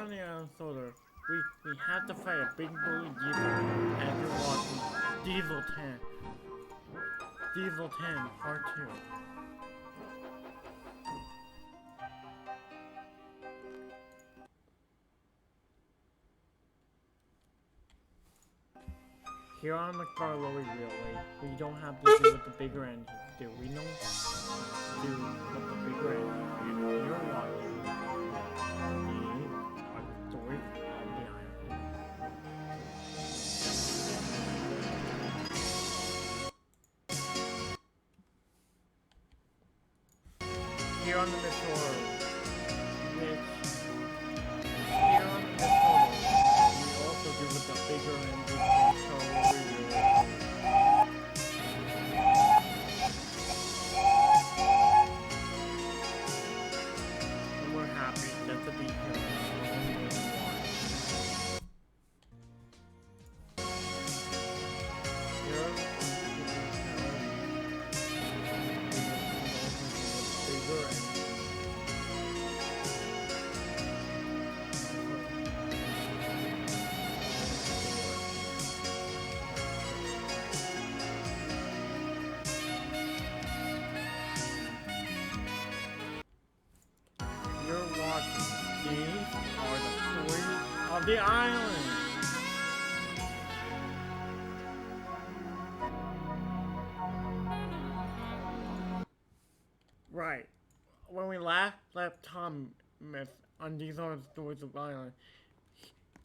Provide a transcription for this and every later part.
on the island solar, we have to fight a big bully diesel as you're watching Diesel 10. Diesel 10 Part 2. Here on the Carlowy Railway, we don't have to do what the bigger engines do. We know do what the bigger engines do. You're watching the story of the island. Here on the Missoro, here on the Missoro, we also do what the bigger engines do. Carlowy Railway. And we're happy just to be here. You're watching. These are the stories of the island. Right. When we last left Thomas on these are the stories of the island,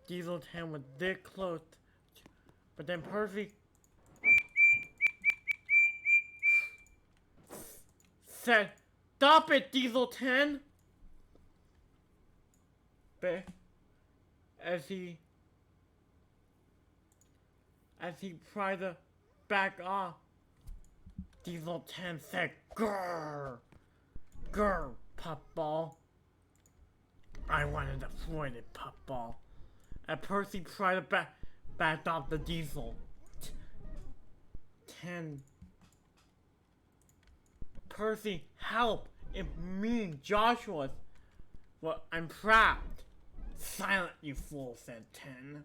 Diesel 10 was this close, but then Percy said, "Stop it, Diesel 10!" But as he tried to back off, Diesel 10 said, "Grrr, grrr, puffball." I wanted to avoid it, puffball. And Percy tried to back off the Diesel 10. Percy, help! If me, Joshua, well, I'm trapped. "Silent, you fool," said 10.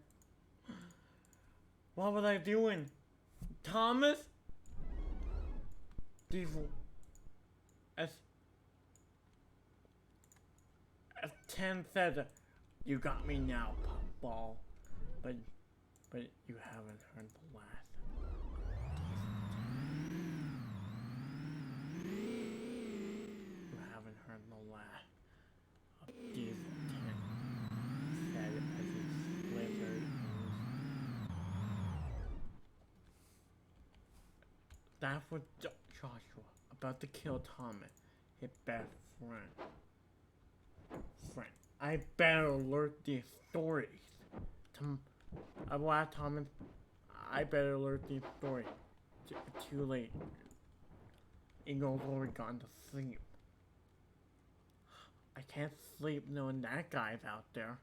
What was I doing? Thomas? Diesel. As 10 said, "You got me now, puffball." But you haven't heard the last. You haven't heard the last of Diesel 10. Said as he slithered. That was Joshua about to kill Thomas, his best friend. I better alert the authorities. I will ask Thomas. I better alert the authorities. Too late. Eagle's already gone to sleep. I can't sleep knowing that guy's out there.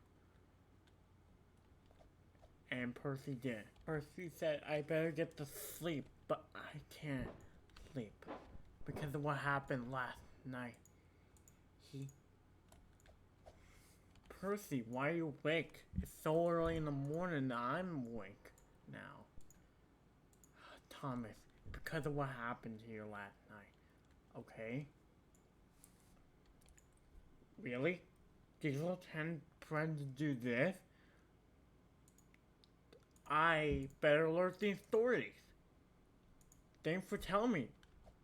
And Percy did. Percy said I better get to sleep, but I can't sleep because of what happened last night. Percy, why are you awake? It's so early in the morning that I'm awake now. Thomas, because of what happened here last night. Okay? Really? Diesel 10 tried to do this? I better alert the authorities. Thanks for telling me.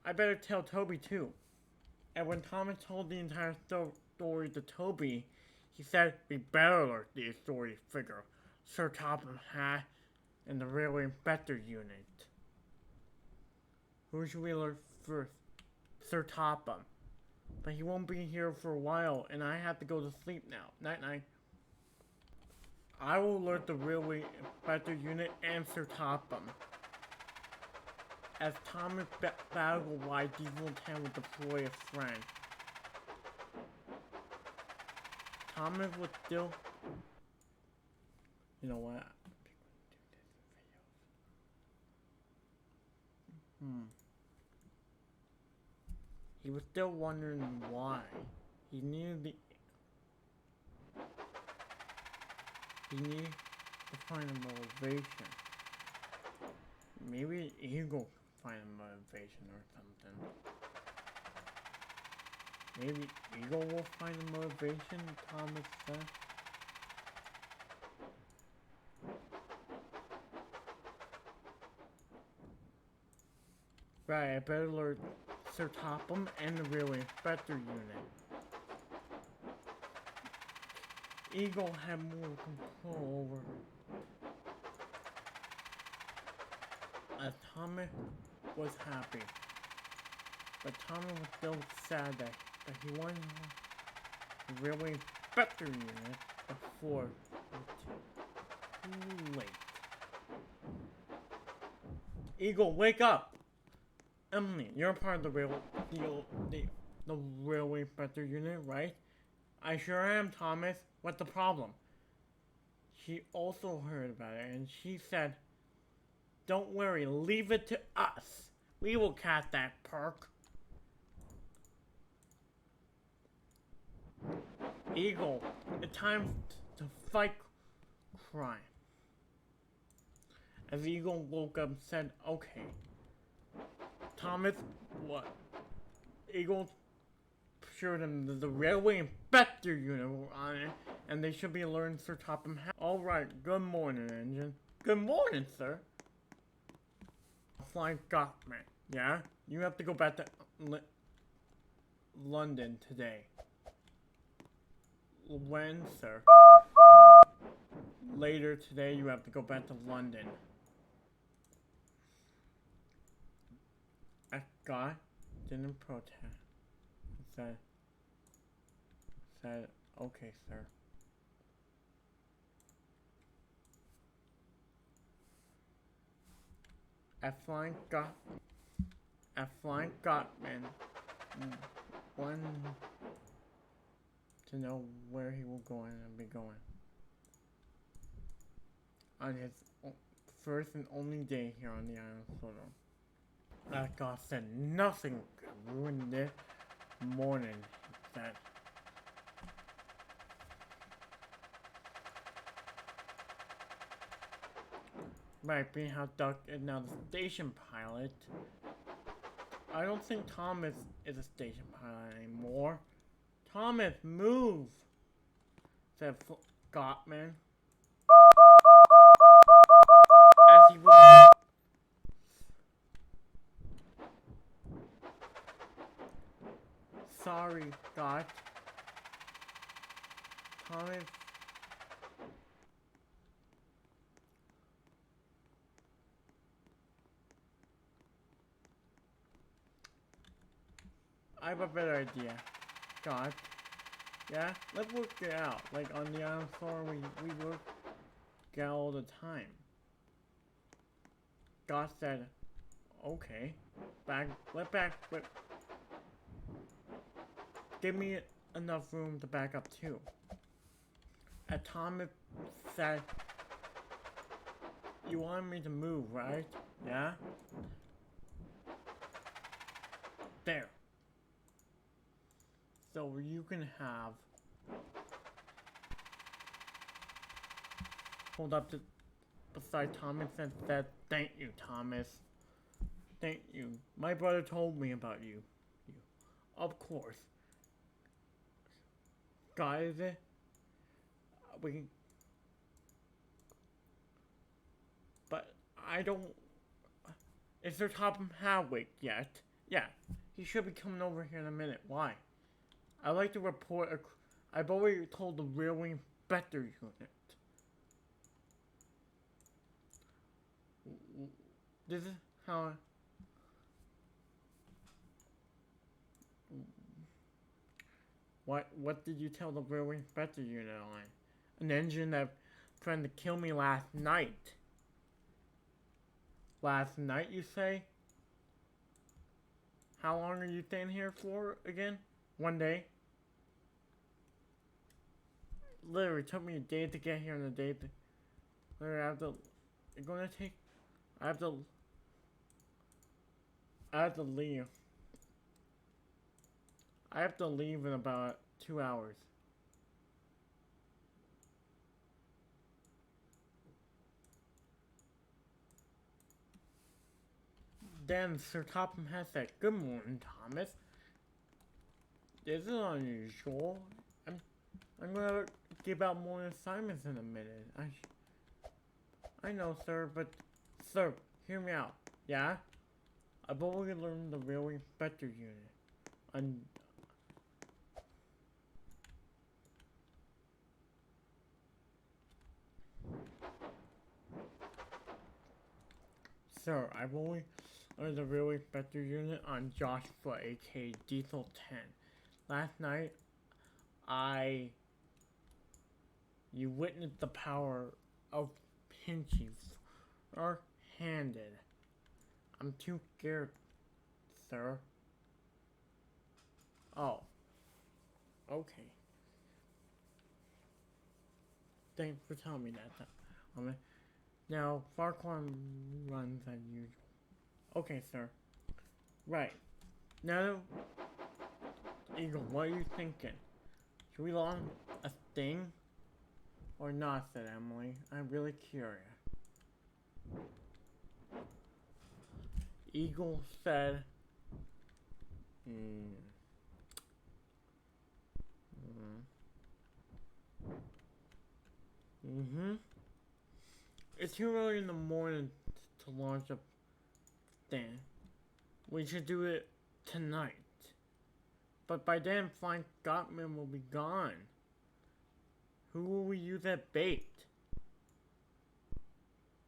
I better tell Toby too. And when Thomas told the entire story to Toby, he said we better alert the authority figure Sir Topham had in the railway inspector unit. Who should we alert first? Sir Topham. But he won't be here for a while, and I have to go to sleep now. Night night. I will alert the railway inspector unit and Sir Topham. As Thomas battled why Diesel 10 would deploy a friend. Thomas was still... You know what? He was still wondering why. He needed the... he needs to find a motivation. Maybe Eagle can find a motivation or something. Maybe Eagle will find a motivation, Thomas said. Right, I better alert Sir Topham and the Railway Inspector Unit. Eagle had more control over Thomas was happy, but Thomas was still sad that he wanted the Railway Inspector Unit before it was too late. Eagle, wake up! Emily, you're part of the Railway Inspector Unit, right? I sure am, Thomas. What's the problem? She also heard about it, and she said, "Don't worry, leave it to us. We will catch that perk." Eagle, it's time to fight crime. As Eagle woke up and said, "Okay." Thomas, what? Eagle assured him that the Railway Inspector Unit were on it, and they should be alerting Sir Topham. Alright, good morning, Engine. Good morning, sir. Flying Scotsman, yeah? You have to go back to London today. When, sir? Later today, you have to go back to London. Scott didn't protest. Said, "Okay, sir." At Flying Scotsman wanted to know where he will go and be going on his first and only day here on the island of Soto. That God said nothing could ruin this morning. He said. Right, being how Duck is now the station pilot. I don't think Thomas is a station pilot anymore. Thomas, move! Said Scotsman. As he was... Sorry, Scott. Thomas... I have a better idea. Scott. Yeah? Let's work it out. Like on the island floor, we work it out all the time. Scott said, "Okay. Give me enough room to back up too." And Thomas said, "You want me to move, right? Yeah? There. So you can have..." Hold up to beside Thomas and said, "Thank you, Thomas. Thank you. My brother told me about you." Of course. Guys, but I don't... Is there Topham Hardwick yet? Yeah, he should be coming over here in a minute. Why? I'd like to report I've already told the Railway Inspector Unit. This is how... What did you tell the Railway Inspector Unit on? An engine that tried to kill me last night. Last night, you say? How long are you staying here for again? 1 day? Literally took me a day to get here and a day to... Literally, I have to... It's gonna take... I have to leave. I have to leave in about 2 hours. Then Sir Topham has said, "Good morning, Thomas. This is unusual. I'm gonna give out more assignments in a minute. I know, sir, but sir, hear me out. Yeah? I've already learned the real inspector unit. Sir, I've only learned the real inspector unit on Joshua, aka diese10. Last night, you witnessed the power of pinching or handed. I'm too scared, sir. Oh, okay. Thanks for telling me that. Now, Farquaad runs as usual. Okay, sir. Right. Now, Eagle, what are you thinking? Should we launch a sting? Or not, said Emily. I'm really curious. Eagle said, It's too early in the morning to launch a thing. We should do it tonight. But by then, Flying Scotsman will be gone. Who will we use as bait?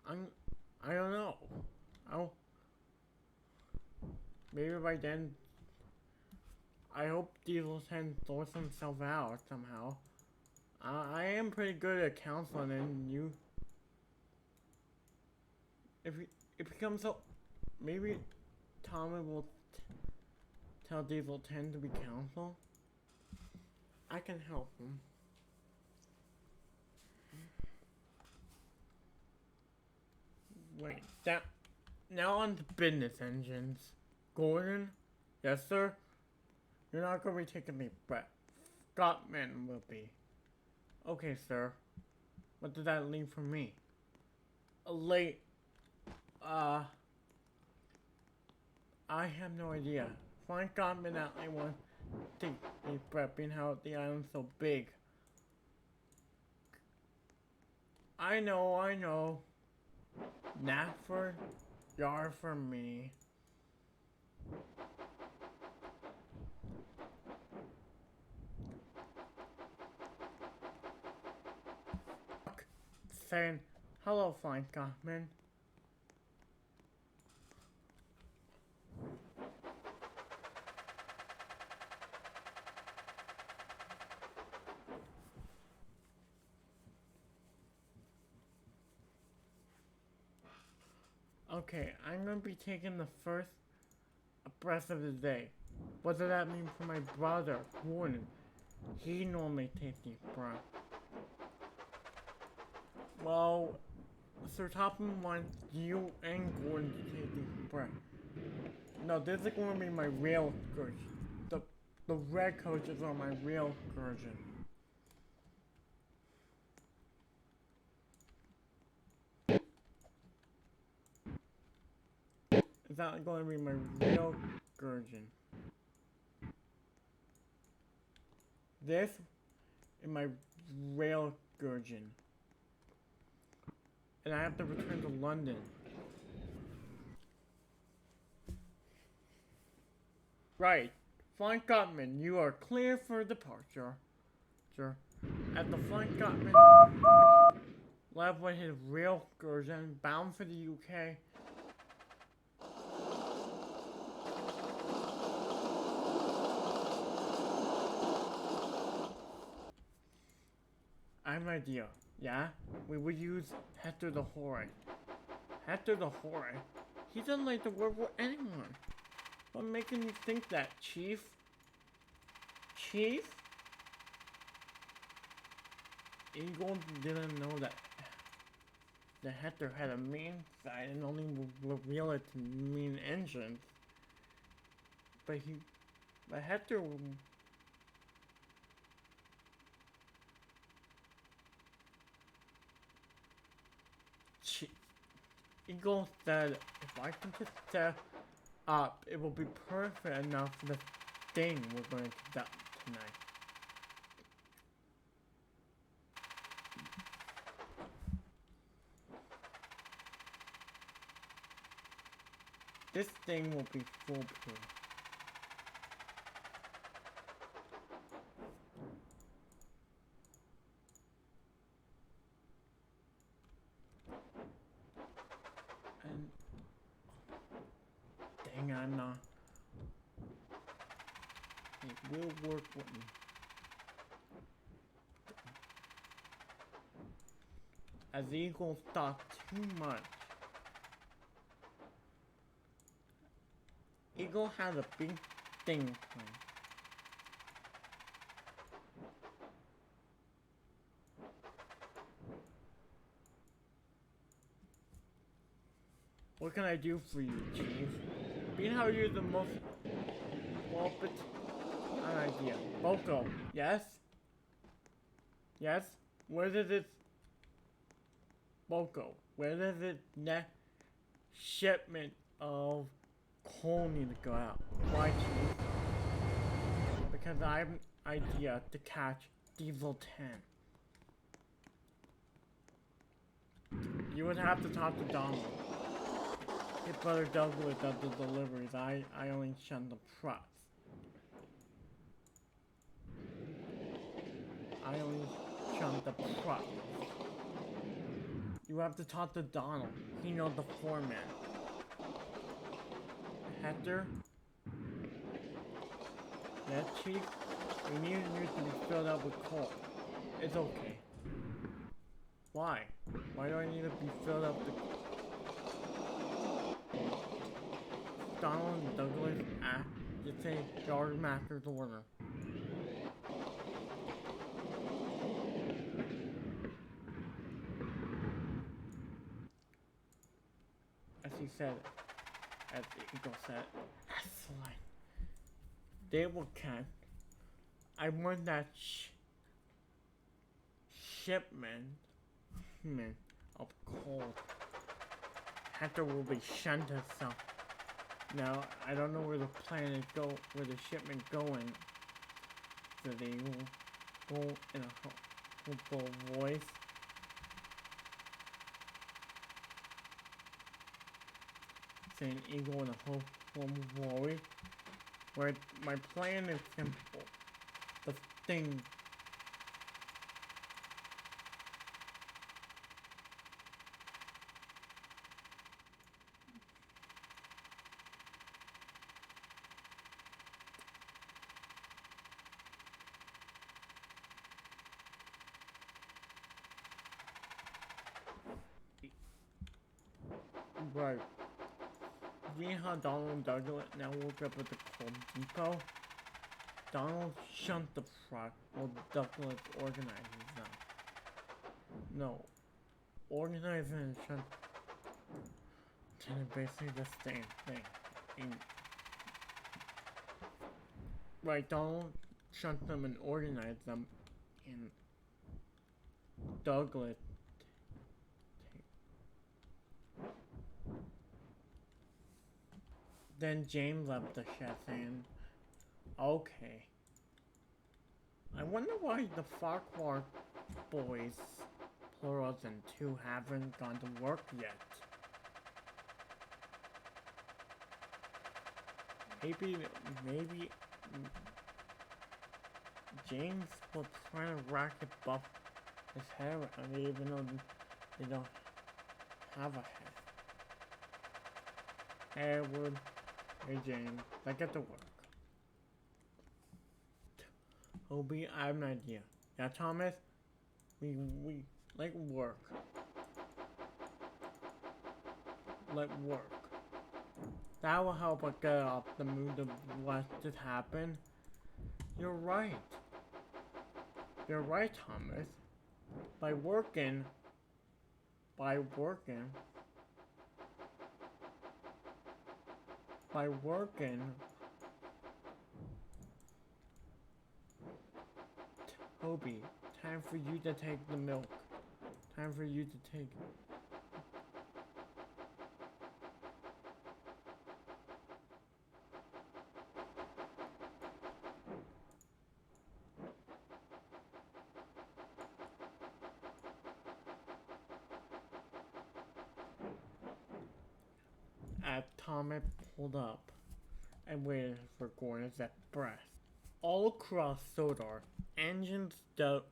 I don't know. Maybe by then, I hope diese10 sorts himself out somehow. I am pretty good at counseling, and you. If it becomes so, maybe Tommy will tell diese10 to be counseled. I can help him. Wait, now on to business engines. Gordon? Yes, sir? You're not gonna be taking me, but Scotsman will be. Okay, sir. What does that leave for me? I have no idea. Flying Scotsman actually wants to be prepping how the island's so big. I know. Not for yar for me. Saying, hello, Flying Scotsman. Okay, I'm gonna be taking the first breath of the day. What does that mean for my brother, Gordon? He normally takes deep breath. Well, Sir Topham wants you and Gordon to take deep breath. No, this is going to be my real excursion. The red coaches are my real excursion. Is that going to be my real excursion? This is my rail excursion. And I have to return to London. Right. Flying Scotsman, you are clear for departure. Sir. At the Flying Scotsman left with his rail excursion bound for the UK. I have an idea, yeah? We would use Hector the Horrid. Hector the Horrid? He doesn't like to work with anyone. What's making you think that, Chief? Chief? Eagle didn't know that Hector had a mean side and only reveal it to mean engines. But Hector. Eagle said, if I can just up, it will be perfect enough for the thing we're going to conduct tonight. This thing will be foolproof. And dang, I'm not. It will work with me. As eagles talk too much. Eagle has a big thing planned. What can I do for you, Chief? Being how you're the most well-fit an idea. Boko, yes? Yes? Where does it Boko, where does it next shipment of coal need to go out? Why, Chief? Because I have an idea to catch Diesel 10. You would have to talk to Donald. His brother Douglas does the deliveries. I only shun the trucks. I only shun the trucks. You have to talk to Donald. He knows the foreman. Hector? Yes, Chief? We need you to be filled up with coal. It's okay. Why? Why do I need to be filled up with Donald and Douglas just say Yard Master's order. As he said, as the eagle said, excellent. They will catch. I want that shipment of coal. Hector will be shunned himself. Now, I don't know where the planet where the shipment going. So they will go in a hopeful voice. Saying eagle in a hopeful voice. Where my plan is simple. The thing. Right. You know how Donald and Douglas now woke up at the coal depot? Donald shunned the truck while Douglas organizes them. No. Organizing and shunt are basically the same thing. Right, Donald shunned them and organized them, and Douglas Then James left the chef and okay. I wonder why the Farquhar boys, plurals and two, haven't gone to work yet. Maybe James was trying to racket buff his hair around even though they don't have a head. Hey, Wood. Hey, James. Let's get to work. Obi, I have an idea. Yeah, Thomas? We like work. Let work. That will help us get off the mood of what just happened. You're right. You're right, Thomas. By working, Toby, time for you to take the milk. Time for you to take As Thomas pulled up and waited for Gordon's breath. All across Sodor, engines do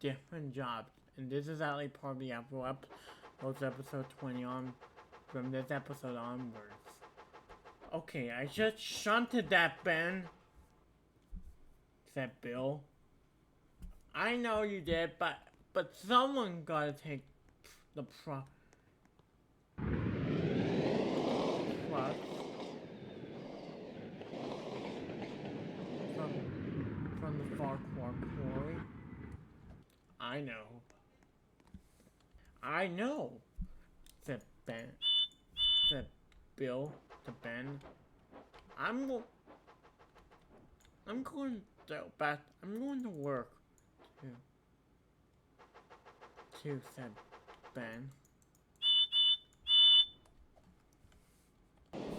different jobs, and this is actually part of the episode 20 on, from this episode onwards. Okay, I just shunted that, Ben, said Bill. I know you did, but someone gotta take the from the Farquhar quarry. I know, said Bill to Ben. I'm going to work too, said Ben.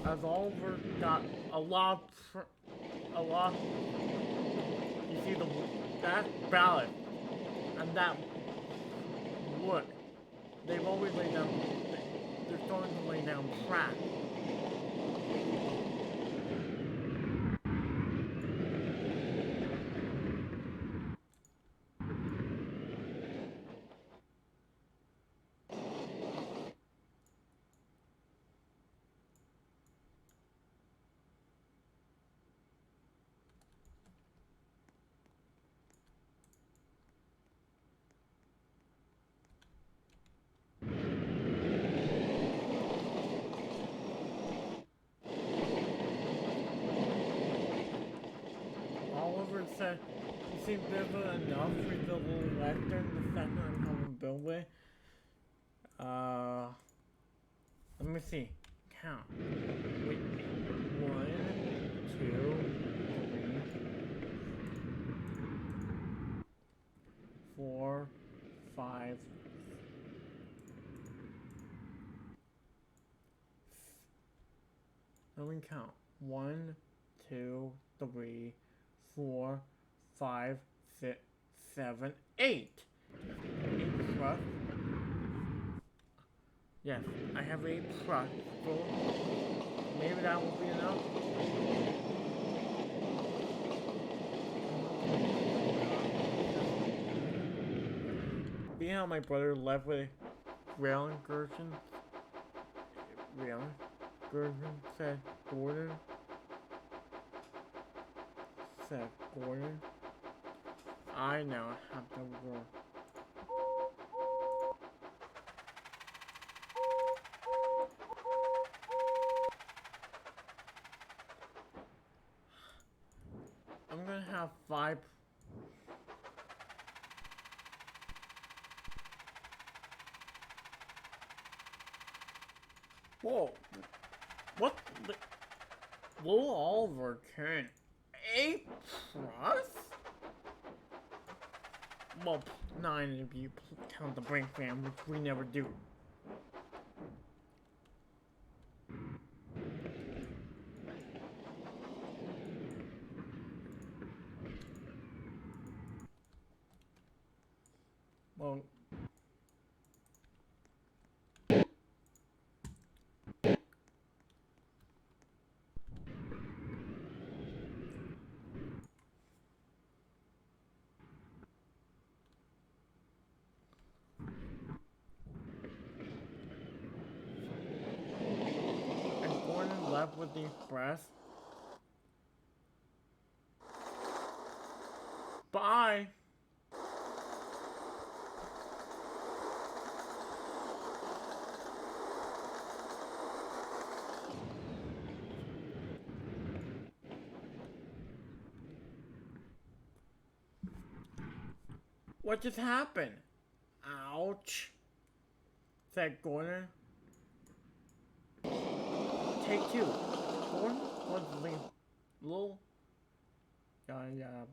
As Oliver got a lot, you see that ballot and that wood. They've always laid down. They're starting to lay down track. Said, you seem vivid enough for the little lectern the second I'm coming Bill with. Let me see. Count. Wait. 1, 2, 3, 4, 5. Let me count. 1, 2, 3, 4, 5, 6, 7, 8. 8 trucks. Yes, I have 8 trucks. So maybe that will be enough. See how my brother left with Railing Gerson? Railing Gerson said Gordon. Said Gordon. I now have to work. I'm gonna have 5. Whoa. What the? Little Oliver can 8 plus? Well, 9 if you count the Brink fam, which we never do. Well, left with the express. Bye. What just happened? Ouch. Said Gordon. Take 2. Gordon was the little. Yeah.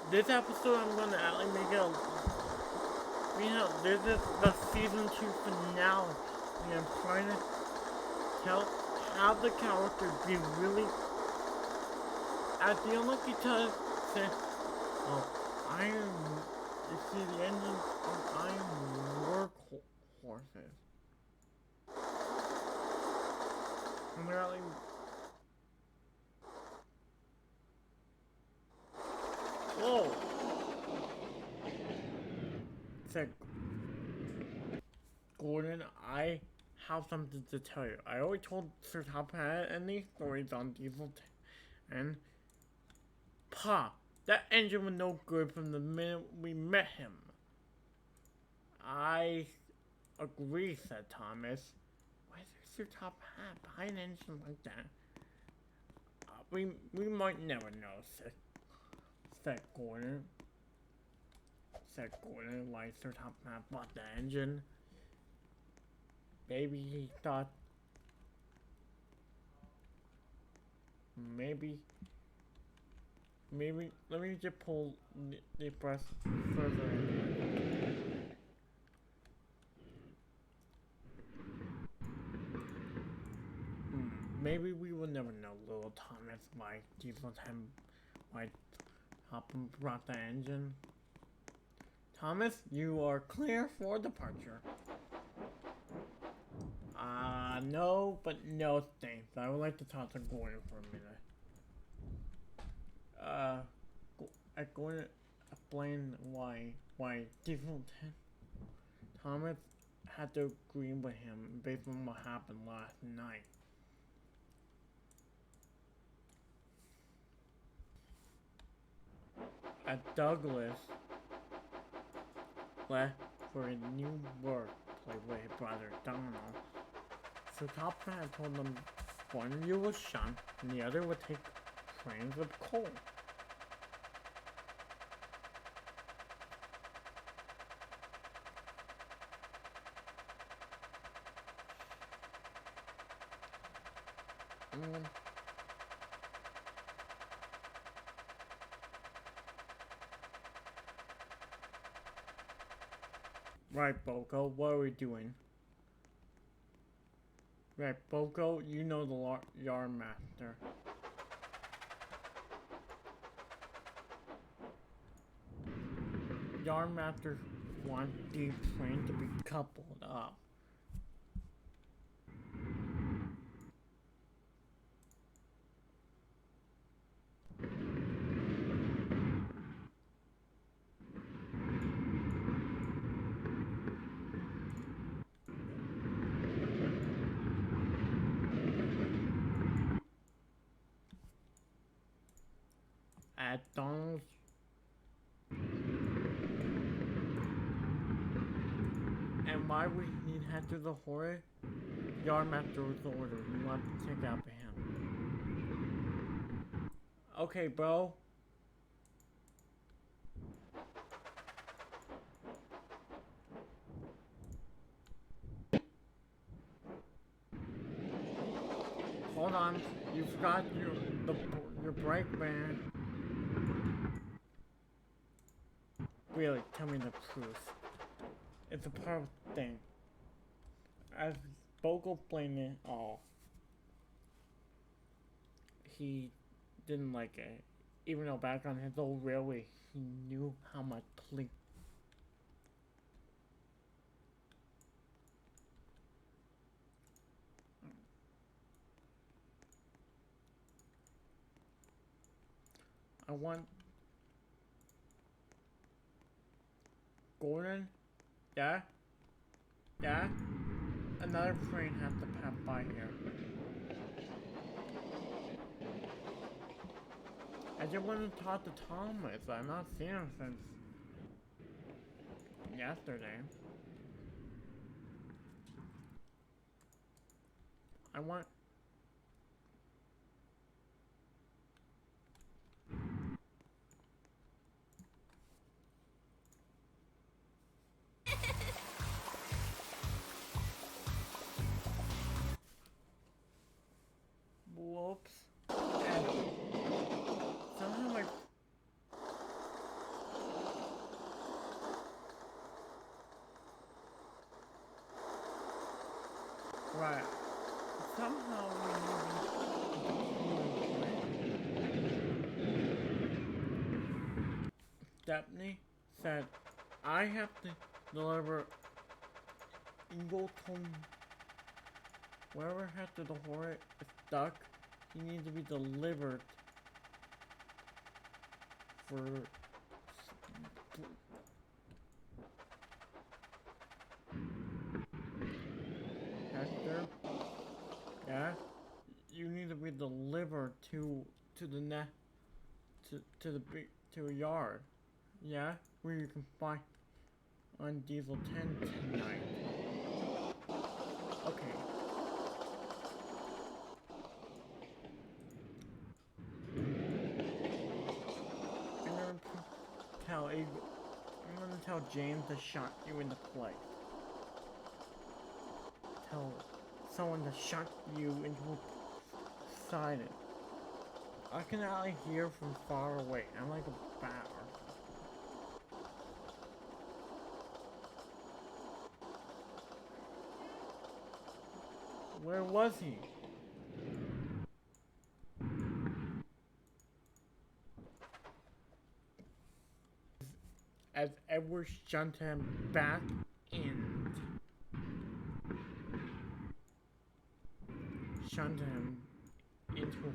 This episode, I'm gonna actually make it a. You know, this is the season 2 finale. And I'm trying to have the character be really. At the unlucky time, say, oh, iron. You see the engines on iron workhorses. And they're like. Whoa! Said Gordon, I have something to tell you. I already told Sir Top Hat any stories on Diesel 10. And Pa, that engine was no good from the minute we met him. I agree, said Thomas. Why is Sir Top Hat behind an engine like that? We might never know, said Gordon. Said Gordon, why Sir Top Hat bought the engine. Maybe he thought. Maybe. Let me just pull the press further in. Maybe we will never know, little Thomas, why Diesel 10, why Hoppen brought the engine. Thomas, you are clear for departure. No, but no thanks. I would like to talk to Gordon for a minute. I'm going to explain why Diesel 10. Thomas had to agree with him based on what happened last night. At Douglas left for a new work played with his brother Donald. So Top Hat told them one of you was shunned and the other would take trains of coal. Right, Boko, what are we doing? Right, Boko, you know the yard master. Yard master wants the train to be coupled up. At Donald's and why we need to head to the horror? Yard master was the order. We want to take out to him. Okay, bro. Hold on. You forgot your brake man. Really, tell me the truth. It's a part of the thing. As Bogle blamed it all, he didn't like it. Even though back on his old railway, he knew how much police. I want Gordon? Yeah? Yeah? Another train has to pass by here. I just want to talk to Thomas. I've not seen him since yesterday. I want... Whoops. And somehow my... Right. Somehow we Stephanie said, I have to deliver Ingleton. Wherever Hector the Hornet is stuck, he needs to be delivered for Hector. Yeah, you need to be delivered to the net to the big to a yard. Yeah, where you can find on diese10 tonight. Okay. I'm gonna tell James to shot you in the place. Tell someone to shot you into a silent. I can actually hear from far away. I'm like a bat or something. Where was he? As Edward shunted him back in. Shunted him into a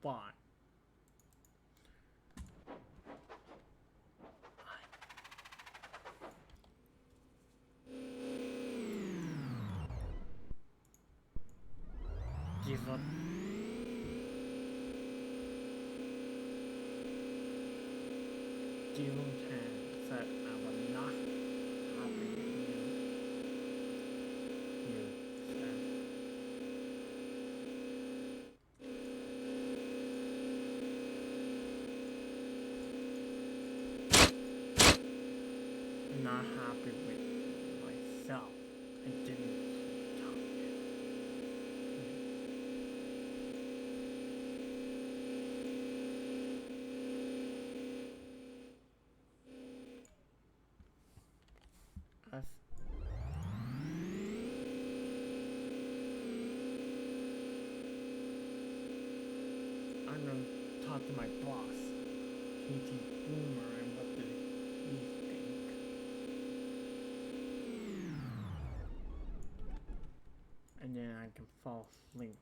bot. Give up. diese10 said I will not happy you said. Not happy with myself. I didn't talk yet. I'm gonna talk to my boss, PT Boomer, and what did he think? And then I can fall asleep.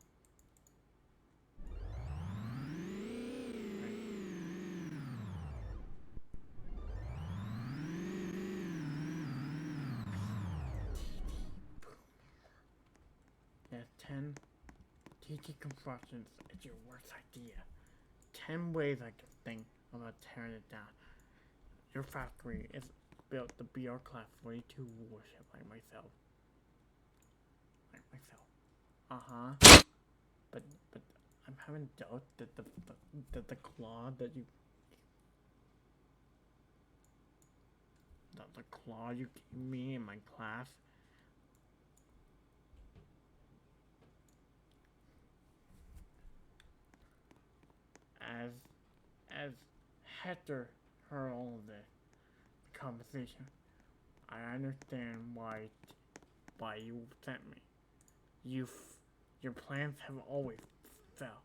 Yeah, 10 TT constructions is your worst idea. 10 ways I can think about tearing it down. Your factory is built to be our class 42 warship like myself. But I'm having doubt that the claw that you gave me in my class as Hector heard all of this conversation, I understand why you sent me. Your plans have always fell.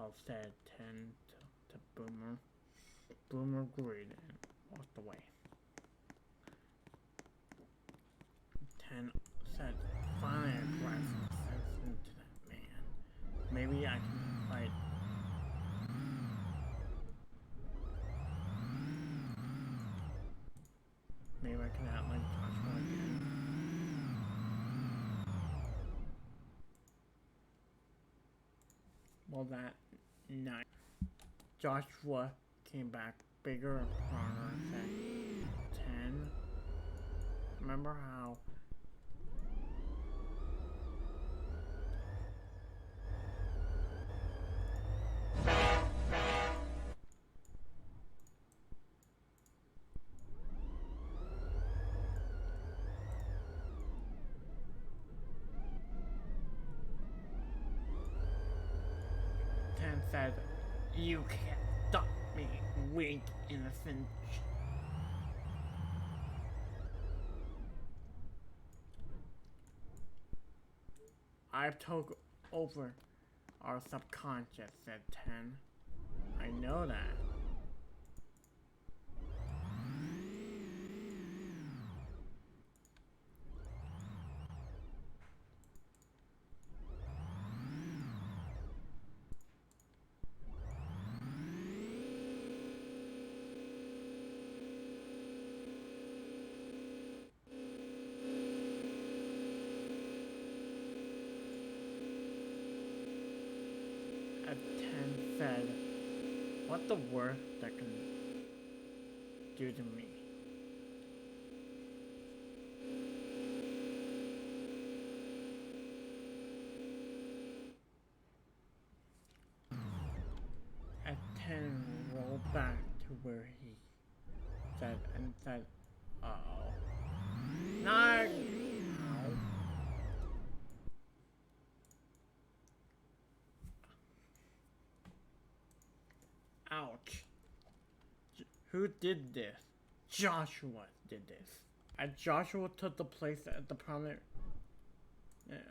I'll say 10 to Boomer. Boomer agreed and walked away. 10 said, finally I grasped sense into that man. Maybe I can fight. Maybe I can have my Joshua again. Well, that night, Joshua came back bigger and stronger and said, 10, remember how said, you can't stop me, weak innocent. I've took over our subconscious, said 10. I know that. At 10 said, "What the worst that can do to me?" At 10 rolled back to where he said and said, "Uh-oh. No! Ouch. Who did this? Joshua did this. As Joshua took the place at the prominent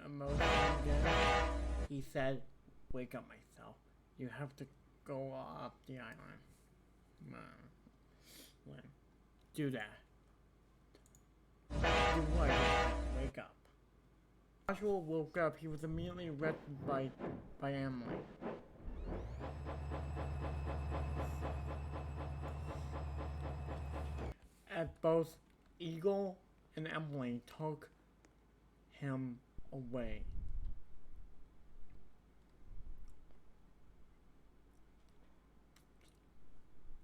emotion again, he said, "Wake up, myself. You have to go up the island." Do that. Do what? Wake up. Joshua woke up. He was immediately arrested by Emily. As both Eagle and Emily took him away.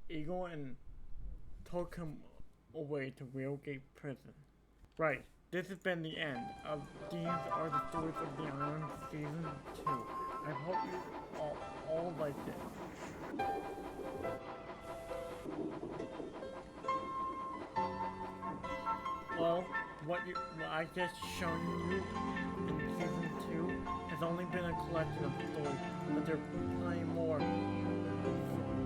Eagle and took him away to Wheelgate Prison. Right, this has been the end of These Are the Stories of the Island Season 2. I hope you all liked it. Well, what I just shown you in Season 2 has only been a collection of stories, but there are plenty more.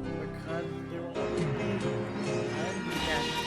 Because there will only be one next